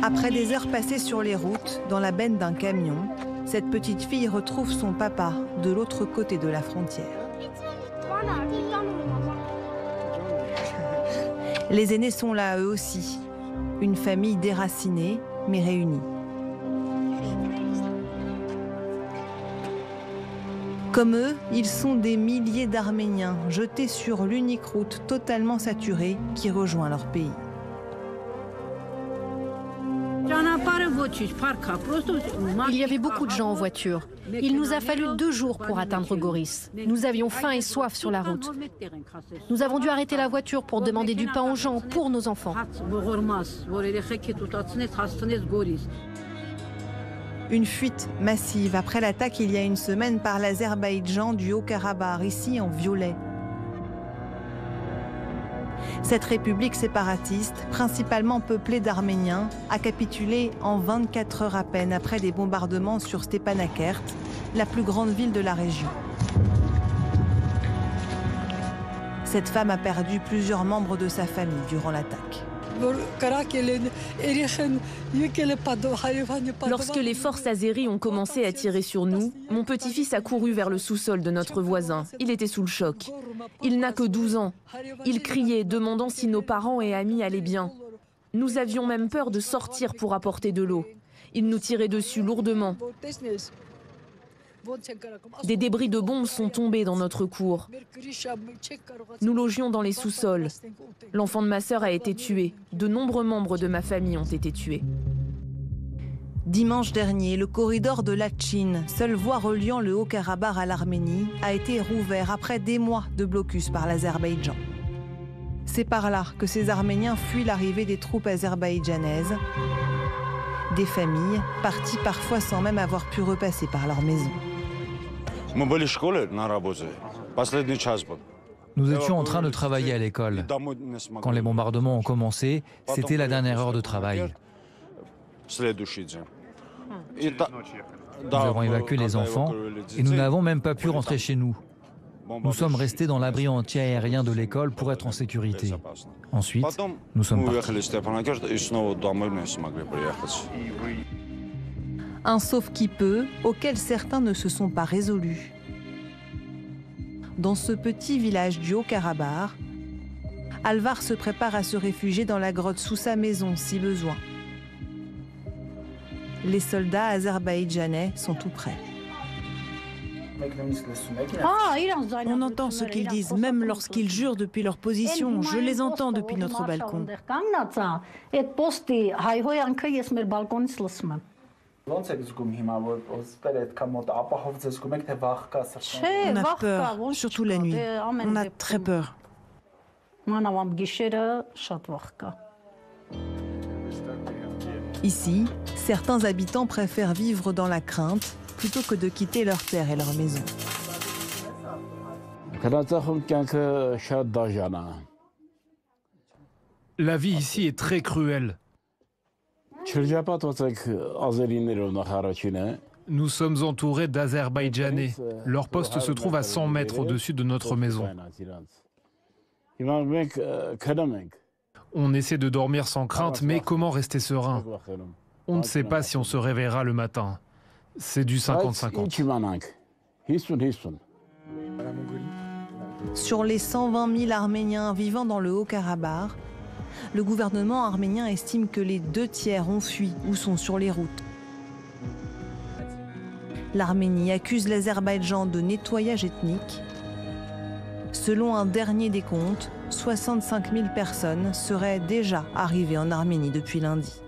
Après des heures passées sur les routes, dans la benne d'un camion, cette petite fille retrouve son papa de l'autre côté de la frontière. Les aînés sont là eux aussi, une famille déracinée mais réunie. Comme eux, ils sont des milliers d'Arméniens jetés sur l'unique route totalement saturée qui rejoint leur pays. Il y avait beaucoup de gens en voiture. Il nous a fallu 2 jours pour atteindre Goris. Nous avions faim et soif sur la route. Nous avons dû arrêter la voiture pour demander du pain aux gens, pour nos enfants. Une fuite massive après l'attaque il y a une semaine par l'Azerbaïdjan du Haut-Karabakh, ici en violet. Cette république séparatiste, principalement peuplée d'Arméniens, a capitulé en 24 heures à peine après des bombardements sur Stepanakert, la plus grande ville de la région. Cette femme a perdu plusieurs membres de sa famille durant l'attaque. Lorsque les forces azéries ont commencé à tirer sur nous, mon petit-fils a couru vers le sous-sol de notre voisin. Il était sous le choc. Il n'a que 12 ans. Il criait, demandant si nos parents et amis allaient bien. Nous avions même peur de sortir pour apporter de l'eau. Il nous tirait dessus lourdement. Des débris de bombes sont tombés dans notre cour. Nous logions dans les sous-sols. L'enfant de ma sœur a été tué. De nombreux membres de ma famille ont été tués. Dimanche dernier, le corridor de Latchine, seule voie reliant le Haut-Karabakh à l'Arménie, a été rouvert après des mois de blocus par l'Azerbaïdjan. C'est par là que ces Arméniens fuient l'arrivée des troupes azerbaïdjanaises. Des familles parties parfois sans même avoir pu repasser par leur maison. Nous étions en train de travailler à l'école. Quand les bombardements ont commencé, c'était la dernière heure de travail. Nous avons évacué les enfants et nous n'avons même pas pu rentrer chez nous. Nous sommes restés dans l'abri anti-aérien de l'école pour être en sécurité. Ensuite, nous sommes partis. Un sauve-qui-peut auquel certains ne se sont pas résolus. Dans ce petit village du Haut-Karabakh, Alvar se prépare à se réfugier dans la grotte sous sa maison si besoin. Les soldats azerbaïdjanais sont tout près. On entend ce qu'ils disent, même lorsqu'ils jurent depuis leur position. Je les entends depuis notre balcon. On a peur, surtout la nuit. On a très peur. Ici, certains habitants préfèrent vivre dans la crainte plutôt que de quitter leur terre et leur maison. La vie ici est très cruelle. Nous sommes entourés d'Azerbaïdjanais. Leur poste se trouve à 100 mètres au-dessus de notre maison. On essaie de dormir sans crainte, mais comment rester serein? On ne sait pas si on se réveillera le matin. C'est du 50-50. Sur les 120 000 Arméniens vivant dans le Haut-Karabakh, le gouvernement arménien estime que les 2/3 ont fui ou sont sur les routes. L'Arménie accuse l'Azerbaïdjan de nettoyage ethnique. Selon un dernier décompte, 65 000 personnes seraient déjà arrivées en Arménie depuis lundi.